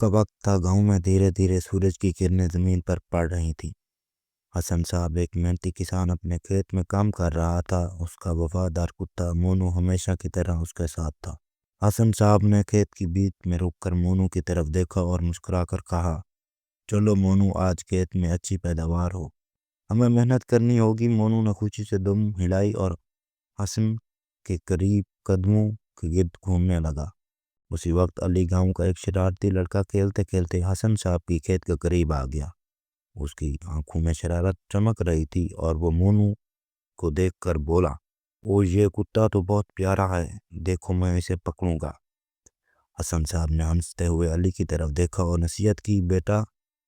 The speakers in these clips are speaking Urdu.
کا وقت تھا، گاؤں میں دھیرے دھیرے سورج کی کرنیں زمین پر پڑ رہی تھیں۔ حسن صاحب ایک محنتی کسان اپنے کھیت میں کام کر رہا تھا۔ اس کا وفادار کتا مونو ہمیشہ کی طرح اس کے ساتھ تھا۔ حسن صاحب نے کھیت کی بیچ میں رک کر مونو کی طرف دیکھا اور مسکرا کر کہا، چلو مونو، آج کھیت میں اچھی پیداوار ہو، ہمیں محنت کرنی ہوگی۔ مونو نے خوشی سے دم ہلائی اور حسن کے قریب قدموں کے گرد گھومنے لگا۔ اسی وقت علی گاؤں کا ایک شرارتی لڑکا کھیلتے کھیلتے حسن صاحب کی کھیت کے قریب آ گیا۔ اس کی آنکھوں میں شرارت چمک رہی تھی اور وہ مونو کو دیکھ کر بولا، او یہ کتا تو بہت پیارا ہے، دیکھو میں اسے پکڑوں گا۔ حسن صاحب نے ہنستے ہوئے علی کی طرف دیکھا اور نصیحت کی، بیٹا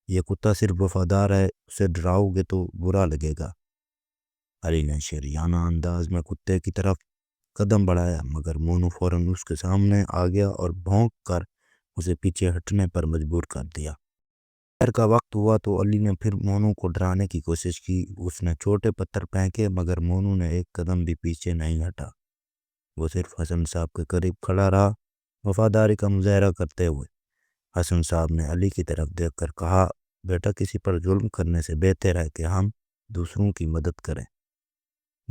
یہ کتا صرف وفادار ہے، اسے ڈراؤ گے تو برا لگے گا۔ علی نے شریانہ انداز میں کتے کی طرف قدم بڑھایا، مگر مونو فوراً اس کے سامنے آ گیا اور بھونک کر اسے پیچھے ہٹنے پر مجبور کر دیا۔ دوپہر کا وقت ہوا تو علی نے پھر مونو کو ڈرانے کی کوشش کی۔ اس نے چھوٹے پتھر پھینکے مگر مونو نے ایک قدم بھی پیچھے نہیں ہٹا۔ وہ صرف حسن صاحب کے قریب کھڑا رہا، وفاداری کا مظاہرہ کرتے ہوئے۔ حسن صاحب نے علی کی طرف دیکھ کر کہا، بیٹا کسی پر ظلم کرنے سے بہتر ہے کہ ہم دوسروں کی مدد کریں۔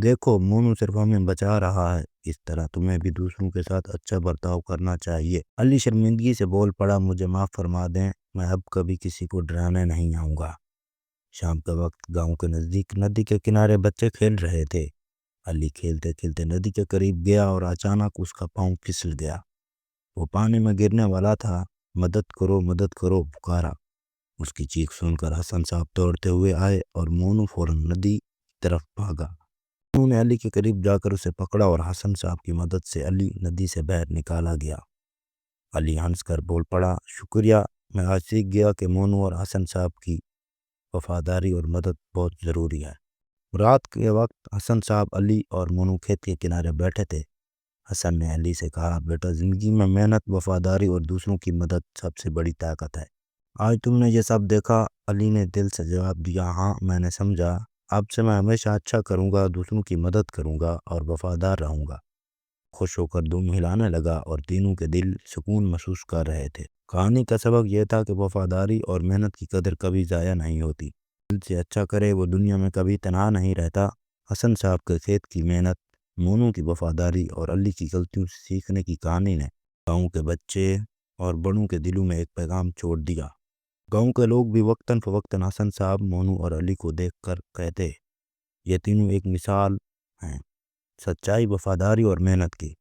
دیکھو مونو صرف ہمیں بچا رہا ہے، اس طرح تمہیں بھی دوسروں کے ساتھ اچھا برتاؤ کرنا چاہیے۔ علی شرمندگی سے بول پڑا، مجھے معاف فرما دیں، میں اب کبھی کسی کو ڈرانے نہیں آؤں گا۔ شام کا وقت، گاؤں کے نزدیک ندی کے کنارے بچے کھیل رہے تھے۔ علی کھیلتے کھیلتے ندی کے قریب گیا اور اچانک اس کا پاؤں پھسل گیا۔ وہ پانی میں گرنے والا تھا۔ مدد کرو پکارا۔ اس کی چیخ سن کر حسن صاحب دوڑتے ہوئے آئے اور مونو فوراً ندی کی طرف بھاگا۔ انہوں نے علی کے قریب جا کر اسے پکڑا اور حسن صاحب کی مدد سے علی ندی سے باہر نکالا گیا۔ علی ہنس کر بول پڑا، شکریہ، میں آج سیکھ گیا کہ مونو اور حسن صاحب کی وفاداری اور مدد بہت ضروری ہے۔ رات کے وقت حسن صاحب، علی اور مونو کھیت کے کنارے بیٹھے تھے۔ حسن نے علی سے کہا، بیٹا زندگی میں محنت، وفاداری اور دوسروں کی مدد سب سے بڑی طاقت ہے۔ آج تم نے یہ سب دیکھا؟ علی نے دل سے جواب دیا، ہاں میں نے سمجھا، اب سے میں ہمیشہ اچھا کروں گا، دوسروں کی مدد کروں گا اور وفادار رہوں گا۔ خوش ہو کر دم ہلانے لگا اور تینوں کے دل سکون محسوس کر رہے تھے۔ کہانی کا سبق یہ تھا کہ وفاداری اور محنت کی قدر کبھی ضائع نہیں ہوتی۔ دل سے اچھا کرے وہ دنیا میں کبھی تنہا نہیں رہتا۔ حسن صاحب کے کھیت کی محنت، مونو کی وفاداری اور علی کی غلطیوں سے سیکھنے کی کہانی نے گاؤں کے بچے اور بڑوں کے دلوں میں ایک پیغام چھوڑ دیا۔ گاؤں کے لوگ بھی وقتاً فوقتاً حسن صاحب، مونو اور علی کو دیکھ کر کہتے، یہ تینوں ایک مثال ہیں سچائی، وفاداری اور محنت کی۔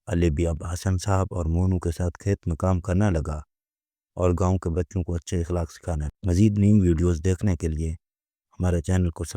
علی بھی اب حسن صاحب اور مونو کے ساتھ کھیت میں کام کرنے لگا اور گاؤں کے بچوں کو اچھے اخلاق سکھانے۔ مزید نئی ویڈیوز دیکھنے کے لیے ہمارے چینل کو سبسکرائب